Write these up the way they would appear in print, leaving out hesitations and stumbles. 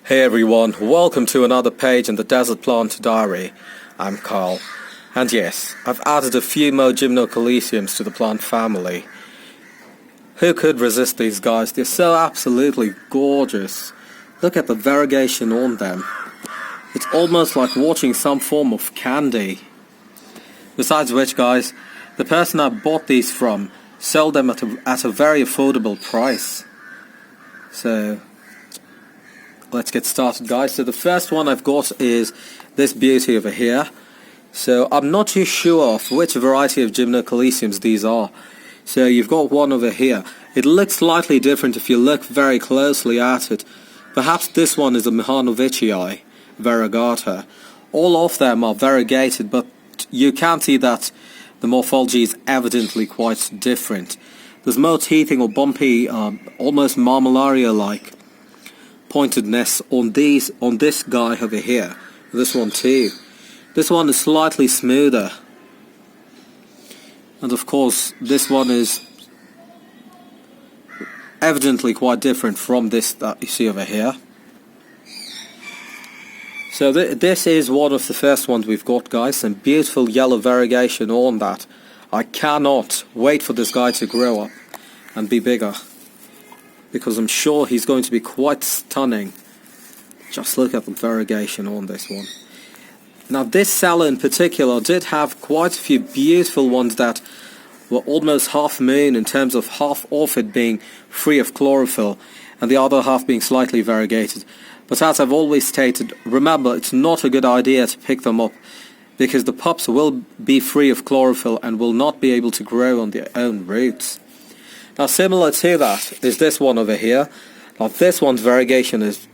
Hey everyone, welcome to another page in the Desert Plant Diary. I'm Carl, and yes, I've added a few more gymnocaliciums to the plant family. Who could resist these guys? They're so absolutely gorgeous. Look at the variegation on them. It's almost like watching some form of candy. Besides which, guys, the person I bought these from sold them at a very affordable price. So let's get started, guys. So the first one I've got is this beauty over here. So I'm not too sure of which variety of gymnocaliciums these are. So you've got one over here. It looks slightly different if you look very closely at it. Perhaps this one is a Mihanovicii variegata. All of them are variegated, but you can see that the morphology is evidently quite different. There's more teething or bumpy, almost marmolaria-like pointedness on this guy over here. This one too. This one is slightly smoother. And of course, this one is evidently quite different from this that you see over here. So this is one of the first ones we've got, guys. Some beautiful yellow variegation on that. I cannot wait for this guy to grow up and be bigger, because I'm sure he's going to be quite stunning. Just look at the variegation on this one. Now this seller in particular did have quite a few beautiful ones that were almost half moon, in terms of half of it being free of chlorophyll and the other half being slightly variegated. But as I've always stated, remember, it's not a good idea to pick them up, because the pups will be free of chlorophyll and will not be able to grow on their own roots. Now similar to that is this one over here. Now this one's variegation is...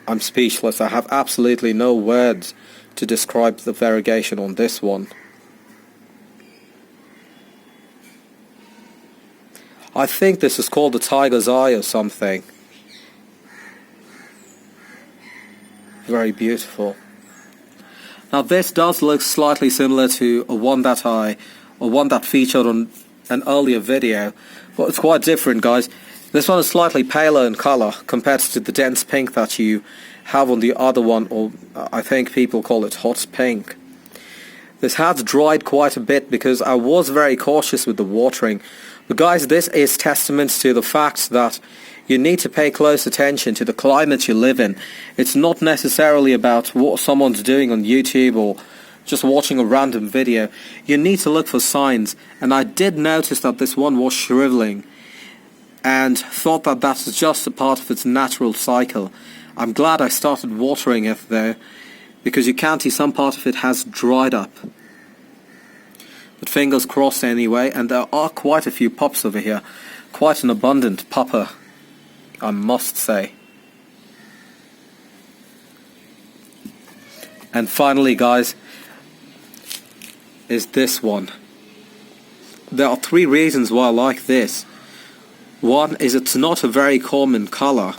I'm speechless. I have absolutely no words to describe the variegation on this one. I think this is called the tiger's eye or something. Very beautiful. Now this does look slightly similar to one that featured on an earlier video, but it's quite different, guys. This one is slightly paler in color compared to the dense pink that you have on the other one, or I think people call it hot pink. This has dried quite a bit because I was very cautious with the watering. But guys, this is testament to the fact that you need to pay close attention to the climate you live in. It's not necessarily about what someone's doing on YouTube or just watching a random video. You need to look for signs, and I did notice that this one was shriveling and thought that that's just a part of its natural cycle. I'm glad I started watering it though, because you can see some part of it has dried up. But fingers crossed anyway, and there are quite a few pups over here. Quite an abundant pupper, I must say. And finally, guys, is this one. There are three reasons why I like this. One is it's not a very common color,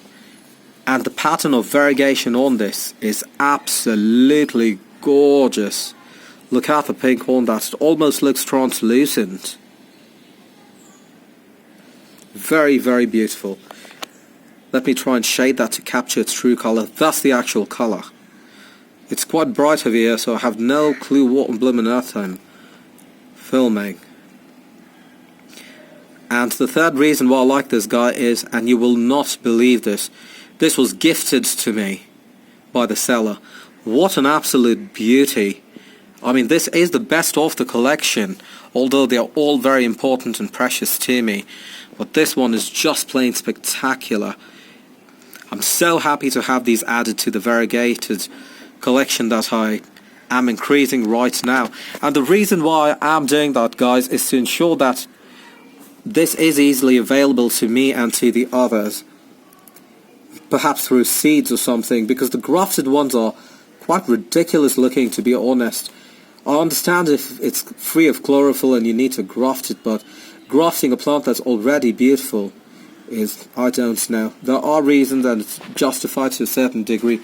and the pattern of variegation on this is absolutely gorgeous. Look at the pink on that. It almost looks translucent. Very, very beautiful. Let me try and shade that to capture its true color. That's the actual color. It's quite bright over here, so I have no clue what on blooming earth I'm filming. And the third reason why I like this guy is, and you will not believe this, this was gifted to me by the seller. What an absolute beauty. I mean, this is the best of the collection, although they are all very important and precious to me. But this one is just plain spectacular. I'm so happy to have these added to the variegated collection that I am increasing right now. And the reason why I am doing that, guys, is to ensure that this is easily available to me and to the others. Perhaps through seeds or something, because the grafted ones are quite ridiculous looking, to be honest. I understand if it's free of chlorophyll and you need to graft it, but grafting a plant that's already beautiful is, I don't know. There are reasons and it's justified to a certain degree,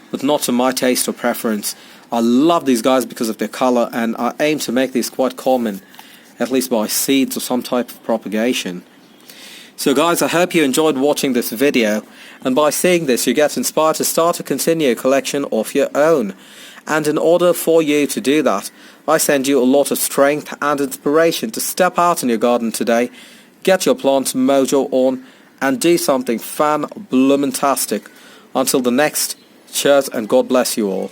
but not to my taste or preference. I love these guys because of their color, and I aim to make these quite common, at least by seeds or some type of propagation. So guys, I hope you enjoyed watching this video, and by seeing this you get inspired to start or continue a collection of your own. And in order for you to do that, I send you a lot of strength and inspiration to step out in your garden today, get your plant mojo on, and do something fan-bloomin-tastic. Until the next, cheers and God bless you all.